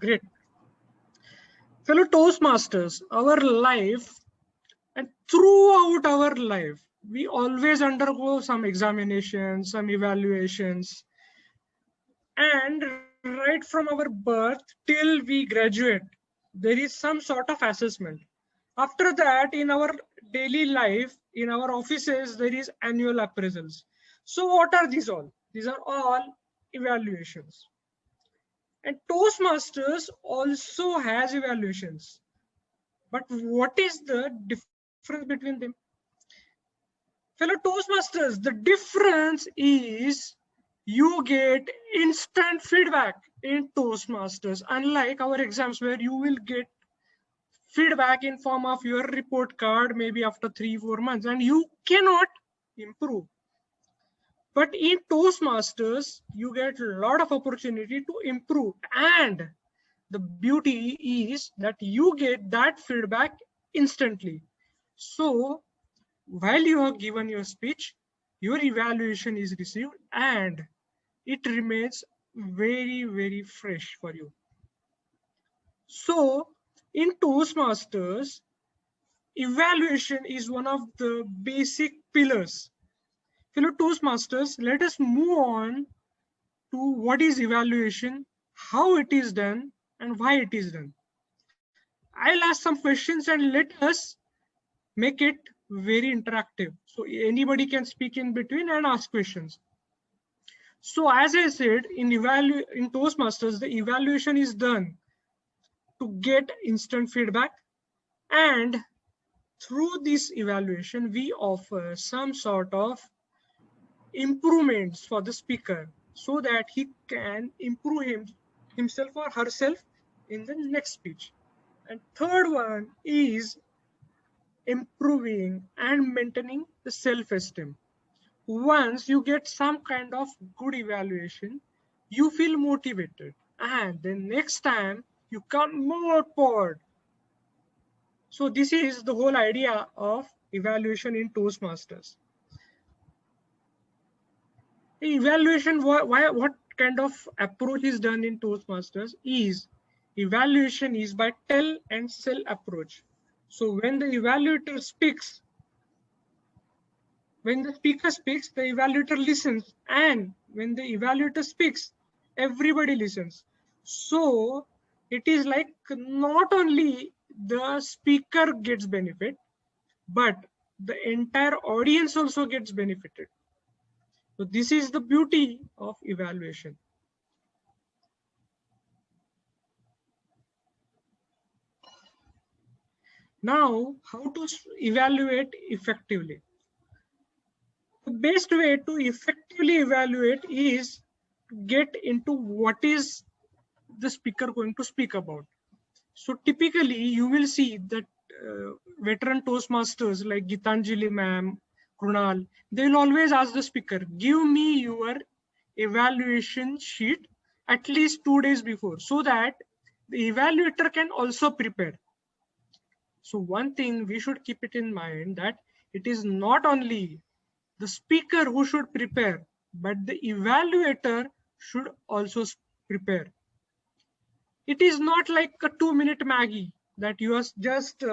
Great. Fellow Toastmasters, our life and throughout our life, we always undergo some examinations, some evaluations, and right from our birth till we graduate, there is some sort of assessment. After that, in our daily life, in our offices, there is annual appraisals. So what are these all? These are all evaluations. And Toastmasters also has evaluations. But what is the difference between them? Fellow Toastmasters, the difference is you get instant feedback in Toastmasters, unlike our exams where you will get feedback in form of your report card maybe after 3-4 months and you cannot improve. But in Toastmasters, you get a lot of opportunity to improve, and the beauty is that you get that feedback instantly. So while you have given your speech, your evaluation is received and it remains very, very fresh for you. So in Toastmasters, evaluation is one of the basic pillars. Fellow Toastmasters, let us move on to what is evaluation, how it is done, and why it is done. I'll ask some questions and let us make it very interactive. So anybody can speak in between and ask questions. So as I said, in Toastmasters, the evaluation is done to get instant feedback, and through this evaluation, we offer some sort of improvements for the speaker so that he can improve himself or herself in the next speech. And third one is improving and maintaining the self-esteem. Once you get some kind of good evaluation, you feel motivated, and the next time you come more forward. So this is the whole idea of evaluation in Toastmasters. Evaluation, what kind of approach is done in Toastmasters is evaluation is by tell and sell approach. So when the evaluator speaks, when the speaker speaks, the evaluator listens, and when the evaluator speaks, everybody listens. So it is like not only the speaker gets benefit, but the entire audience also gets benefited. So this is the beauty of evaluation. Now, how to evaluate effectively? The best way to effectively evaluate is to get into what is the speaker going to speak about. So typically you will see that veteran Toastmasters like Gitanjali ma'am, Krunal, they will always ask the speaker, give me your evaluation sheet at least 2 days before so that the evaluator can also prepare. So one thing we should keep it in mind that it is not only the speaker who should prepare, but the evaluator should also prepare. It is not like a 2-minute Maggie that you are just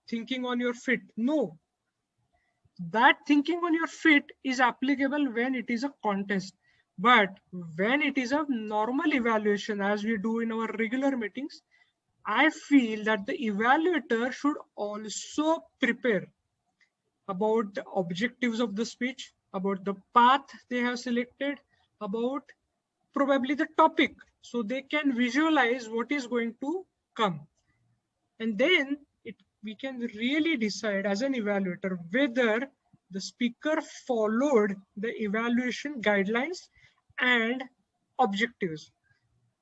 thinking on your feet. No, that thinking on your feet is applicable when it is a contest. But when it is a normal evaluation, as we do in our regular meetings, I feel that the evaluator should also prepare about the objectives of the speech, about the path they have selected, about probably the topic, so they can visualize what is going to come. And then we can really decide as an evaluator whether the speaker followed the evaluation guidelines and objectives.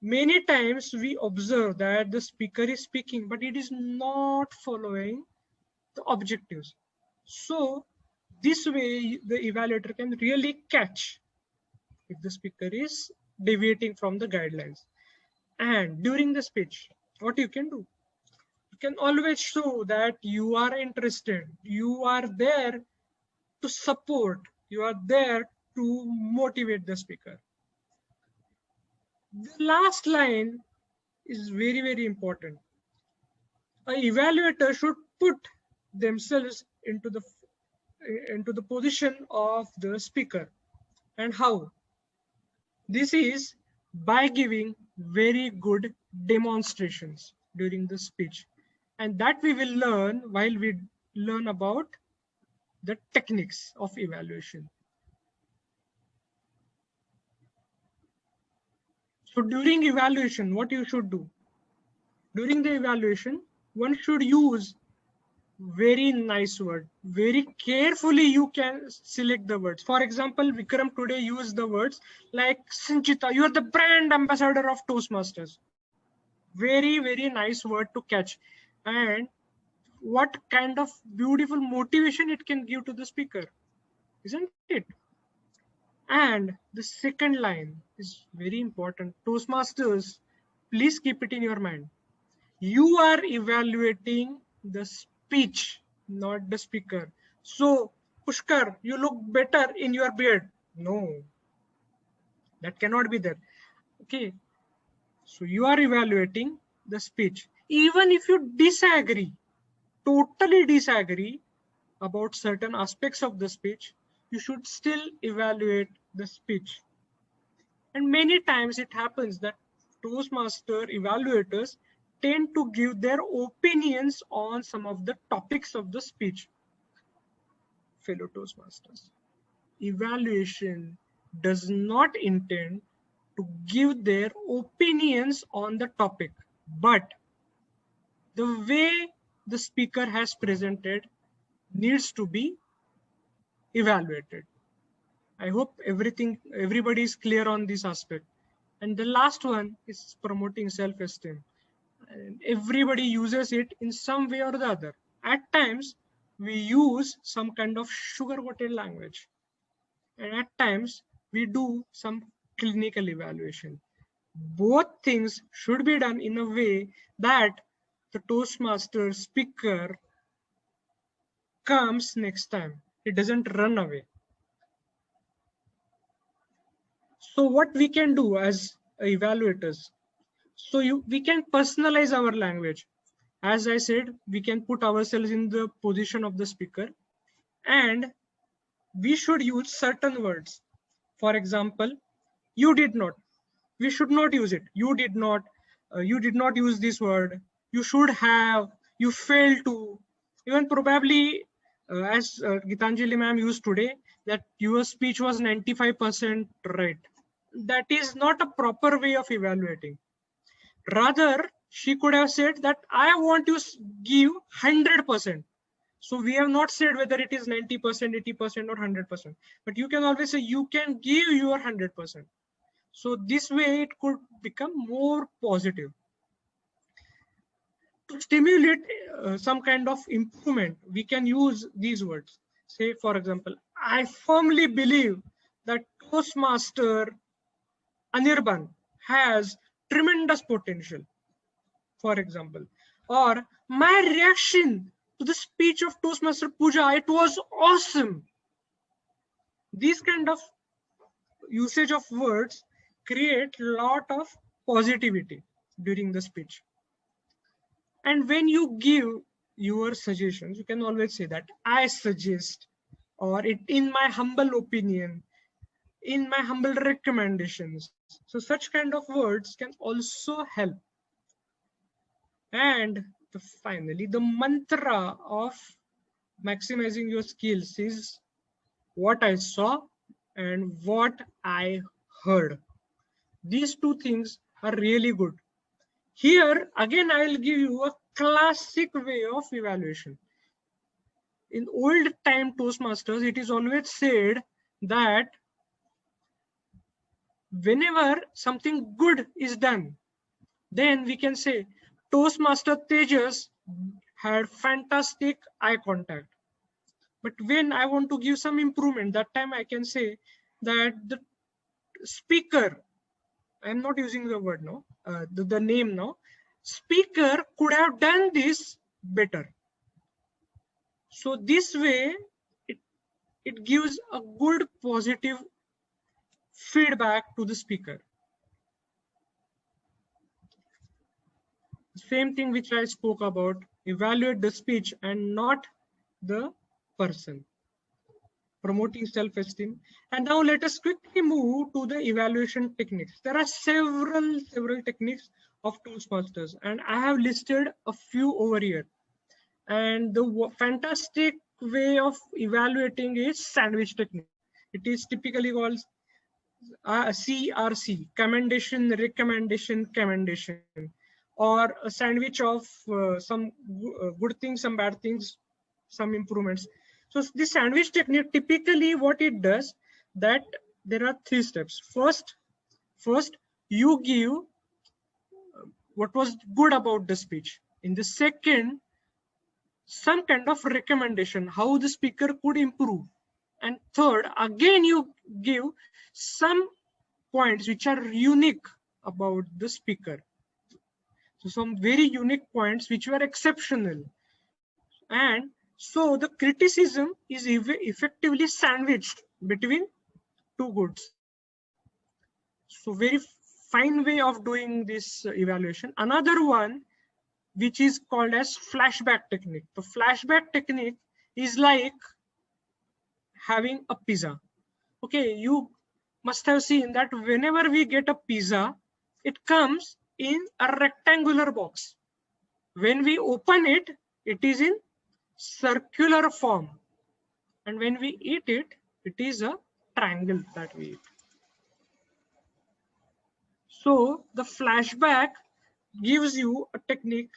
Many times we observe that the speaker is speaking, but it is not following the objectives. So this way the evaluator can really catch if the speaker is deviating from the guidelines. And during the speech, what you can do? You can always show that you are interested, you are there to support, you are there to motivate the speaker. The last line is very, very important. An evaluator should put themselves into the position of the speaker. And how? This is by giving very good demonstrations during the speech. And that we will learn while we learn about the techniques of evaluation. So during evaluation, what you should do? During the evaluation, one should use very nice word. Very carefully you can select the words. For example, Vikram today used the words like, Sanchita, you are the brand ambassador of Toastmasters. Very, very nice word to catch. And what kind of beautiful motivation it can give to the speaker, isn't it? And the second line is very important. Toastmasters, please keep it in your mind. You are evaluating the speech, not the speaker. So, Pushkar, you look better in your beard. No, that cannot be there. Okay, so you are evaluating the speech. Even if you disagree, totally disagree about certain aspects of the speech, you should still evaluate the speech. And many times it happens that Toastmaster evaluators tend to give their opinions on some of the topics of the speech. Fellow Toastmasters, evaluation does not intend to give their opinions on the topic, but the way the speaker has presented needs to be evaluated. I hope everybody is clear on this aspect. And the last one is promoting self-esteem. And everybody uses it in some way or the other. At times, we use some kind of sugar-coated language. And at times, we do some clinical evaluation. Both things should be done in a way that the Toastmaster speaker comes next time. It doesn't run away. So what we can do as evaluators, we can personalize our language. As I said, we can put ourselves in the position of the speaker, and we should use certain words. For example, you did not. We should not use it. You did not. You did not use this word. You should have. You failed to. Even probably, as Gitanjali ma'am used today, that your speech was 95% right. That is not a proper way of evaluating. Rather, she could have said that I want to give 100%. So we have not said whether it is 90%, 80%, or 100%. But you can always say you can give your 100%. So this way it could become more positive. To stimulate some kind of improvement, we can use these words. Say, for example, I firmly believe that Toastmaster Anirban has tremendous potential, for example. Or my reaction to the speech of Toastmaster Pooja, it was awesome. These kind of usage of words create a lot of positivity during the speech. And when you give your suggestions, you can always say that I suggest, or it in my humble opinion, in my humble recommendations. So such kind of words can also help. And finally, the mantra of maximizing your skills is what I saw and what I heard. These two things are really good. Here, again, I will give you a classic way of evaluation. In old time Toastmasters, it is always said that whenever something good is done, then we can say Toastmaster Tejas had fantastic eye contact. But when I want to give some improvement, that time I can say that the speaker, I'm not using the word now, the name now, speaker could have done this better. So this way, it gives a good positive feedback to the speaker. Same thing which I spoke about, evaluate the speech and not the person, promoting self-esteem. And now let us quickly move to the evaluation techniques. There are several techniques of Toastmasters, and I have listed a few over here. And the fantastic way of evaluating is sandwich technique. It is typically called CRC, commendation, recommendation, commendation, or a sandwich of some good things, some bad things, some improvements. So this sandwich technique, typically what it does, that there are 3 steps. First, you give what was good about the speech. In the second, some kind of recommendation, how the speaker could improve. And third, again, you give some points which are unique about the speaker. So some very unique points which were exceptional. And so the criticism is effectively sandwiched between 2 goods. So very fine way of doing this evaluation. Another one, which is called as flashback technique. The flashback technique is like having a pizza. Okay, you must have seen that whenever we get a pizza, it comes in a rectangular box. When we open it, it is in circular form. And when we eat it, it is a triangle that we eat. So the flashback gives you a technique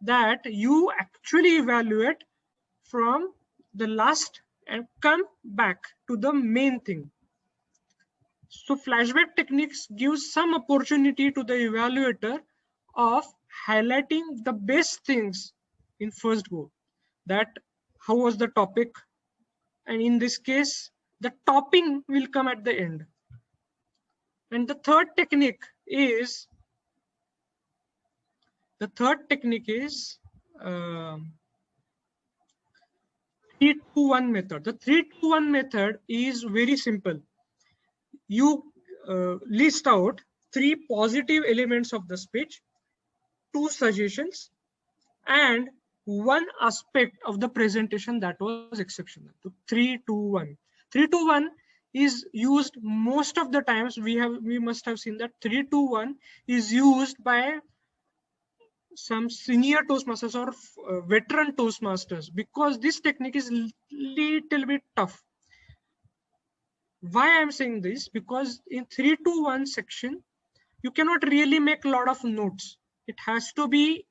that you actually evaluate from the last and come back to the main thing. So flashback techniques gives some opportunity to the evaluator of highlighting the best things in first go. That how was the topic, and in this case, the topping will come at the end. And the third technique is 3-2-1 method. The 3-2-1 method is very simple. You list out 3 positive elements of the speech, 2 suggestions, and 1 aspect of the presentation that was exceptional. So 3-2-1. 3-2-1 is used most of the times. We must have seen that 3-2-1 is used by some senior Toastmasters or veteran Toastmasters, because this technique is little bit tough. Why I'm saying this? Because in 3-2-1 section, you cannot really make a lot of notes. It has to be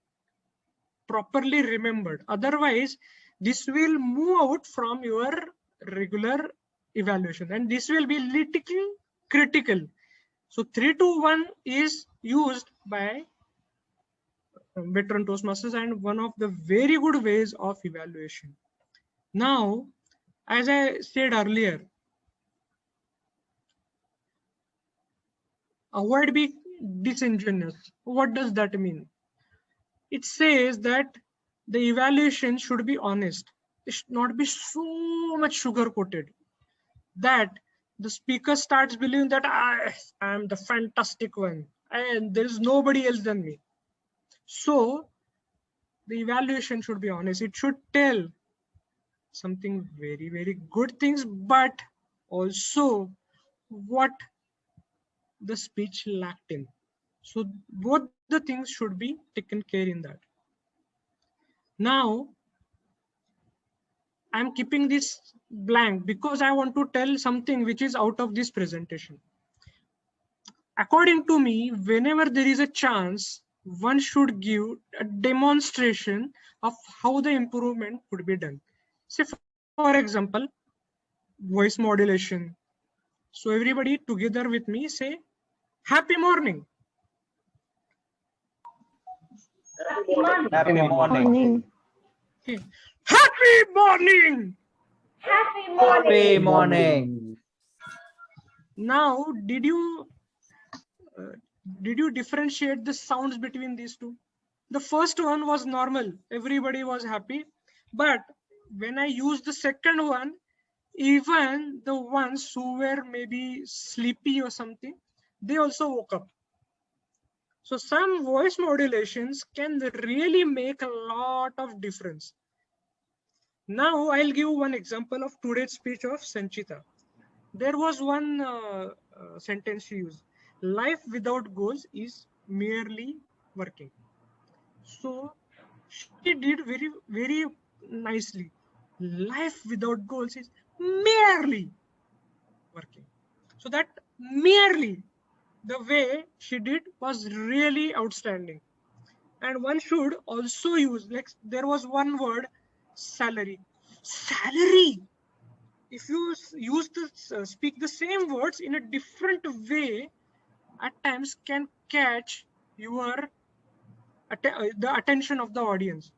properly remembered. Otherwise, this will move out from your regular evaluation, and this will be little critical. So 3-2-1 is used by veteran Toastmasters and one of the very good ways of evaluation. Now, as I said earlier, avoid being disingenuous. What does that mean? It says that the evaluation should be honest. It should not be so much sugar coated that the speaker starts believing that I am the fantastic one and there is nobody else than me. So the evaluation should be honest. It should tell something very, very good things, but also what the speech lacked in. So both the things should be taken care in that. Now, I'm keeping this blank because I want to tell something which is out of this presentation. According to me, whenever there is a chance, one should give a demonstration of how the improvement could be done. Say, for example, voice modulation. So everybody together with me say, happy morning. Happy morning. Okay. Happy morning. Happy morning. Now, did you differentiate the sounds between these two? The first one was normal, everybody was happy, but when I used the second one, even the ones who were maybe sleepy or something, they also woke up. So some voice modulations can really make a lot of difference. Now I'll give one example of today's speech of Sanchita. There was one sentence she used: life without goals is merely working. So she did very nicely. Life without goals is merely working. So that merely, the way she did was really outstanding. And one should also use, like there was one word, salary. Salary. If you use the speak the same words in a different way, at times can catch your the attention of the audience.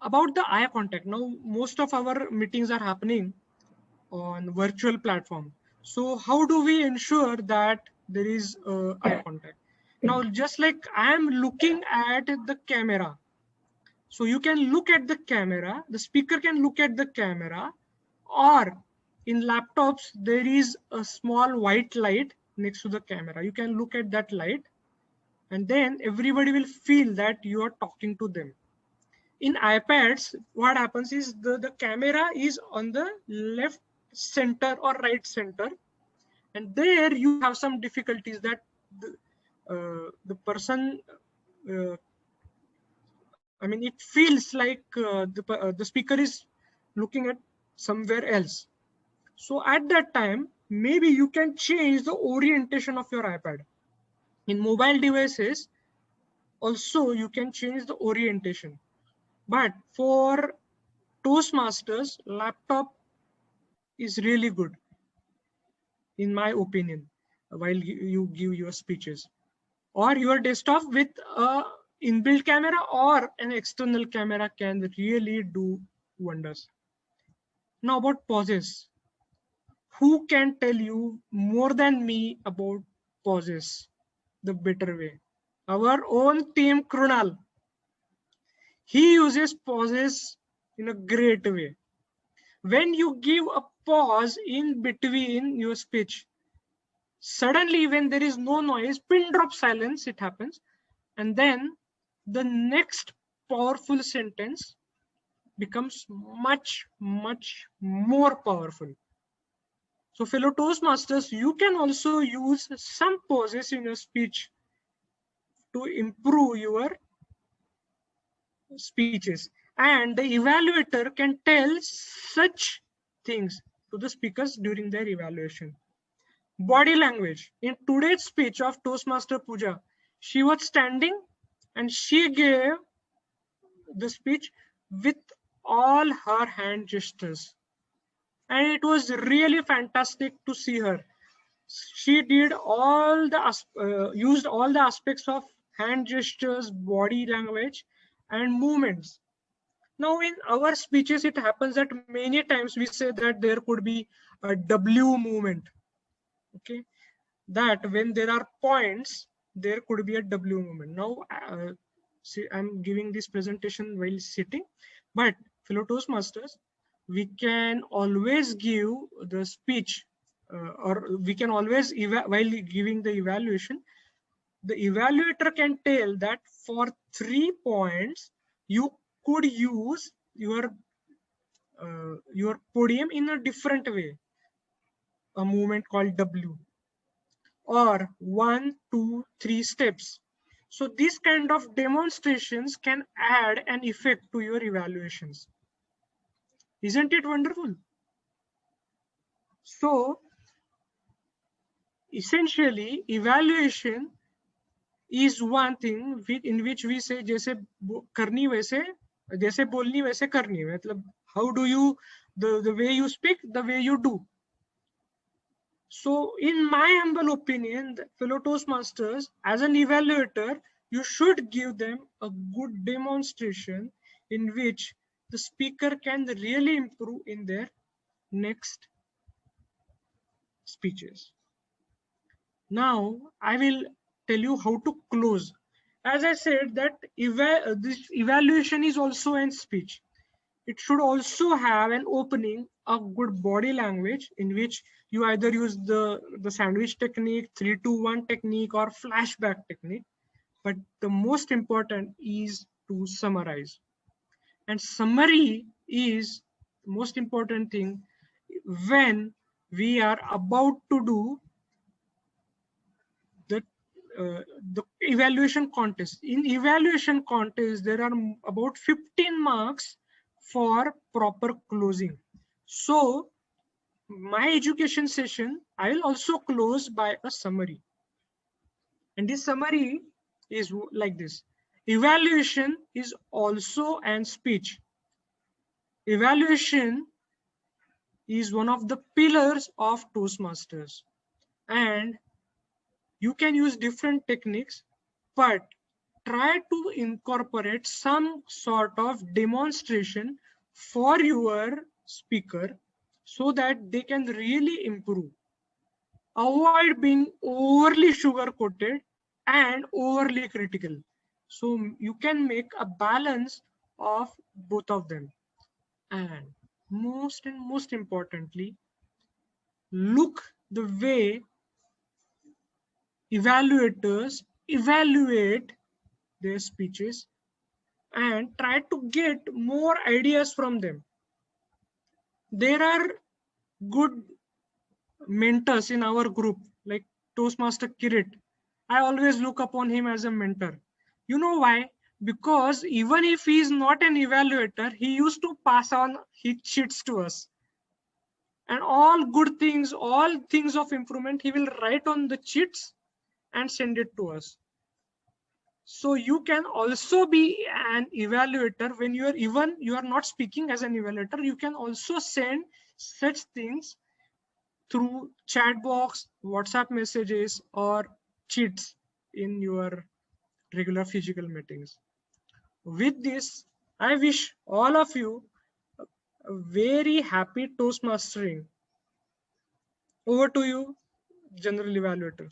About the eye contact, now most of our meetings are happening on virtual platform. So how do we ensure that there is eye contact? Now, just like I am looking at the camera, so you can look at the camera, the speaker can look at the camera, or in laptops, there is a small white light next to the camera. You can look at that light, and then everybody will feel that you are talking to them. In iPads, what happens is the camera is on the left center or right center, and there you have some difficulties that the person, I mean, it feels like the speaker is looking at somewhere else. So at that time, maybe you can change the orientation of your iPad. In mobile devices, also you can change the orientation. But for Toastmasters, laptop is really good, in my opinion, while you give your speeches. Or your desktop with a inbuilt camera or an external camera can really do wonders. Now about pauses. Who can tell you more than me about pauses the better way? Our own team Krunal. He uses pauses in a great way. When you give a pause in between your speech, suddenly when there is no noise, pin drop silence, it happens. And then the next powerful sentence becomes much, much more powerful. So fellow Toastmasters, you can also use some pauses in your speech to improve your speeches. And the evaluator can tell such things to the speakers during their evaluation. Body language. In today's speech of Toastmaster Pooja, she was standing and she gave the speech with all her hand gestures. And it was really fantastic to see her. She did all the used all the aspects of hand gestures, body language, and movements. Now, in our speeches, it happens that many times we say that there could be a W movement. Okay, that when there are points, there could be a W movement. Now, see, I'm giving this presentation while sitting, but fellow Toastmasters, we can always give the speech, or we can always, while giving the evaluation, the evaluator can tell that for 3 points, you could use your podium in a different way, a movement called W, or 1, 2, 3 steps. So these kind of demonstrations can add an effect to your evaluations. Isn't it wonderful? So essentially, evaluation is one thing in which we say जैसे करनी वैसे जैसे बोलनी वैसे करनी, मतलब how do you, the way you speak, the way you do. So in my humble opinion, fellow Toastmasters, as an evaluator, you should give them a good demonstration in which the speaker can really improve in their next speeches. Now I will tell you how to close. As I said that this evaluation is also in speech. It should also have an opening a good body language in which you either use the sandwich technique, 3-2-1 technique, or flashback technique. But the most important is to summarize. And summary is the most important thing when we are about to do the the evaluation contest. In evaluation contest, there are about 15 marks for proper closing. So my education session, I will also close by a summary. And this summary is like this. Evaluation is also an speech. Evaluation is one of the pillars of Toastmasters. And you can use different techniques, but try to incorporate some sort of demonstration for your speaker so that they can really improve. Avoid being overly sugar coated and overly critical. So you can make a balance of both of them. And most importantly, look the way evaluators evaluate their speeches and try to get more ideas from them. There are good mentors in our group, like Toastmaster Kirit. I always look upon him as a mentor. You know why? Because even if he is not an evaluator, he used to pass on his cheats to us. And all good things, all things of improvement, he will write on the cheats and send it to us. So you can also be an evaluator when you are not speaking as an evaluator. You can also send such things through chat box, WhatsApp messages, or cheats in your regular physical meetings. With this, I wish all of you a very happy Toastmastering. Over to you, General Evaluator.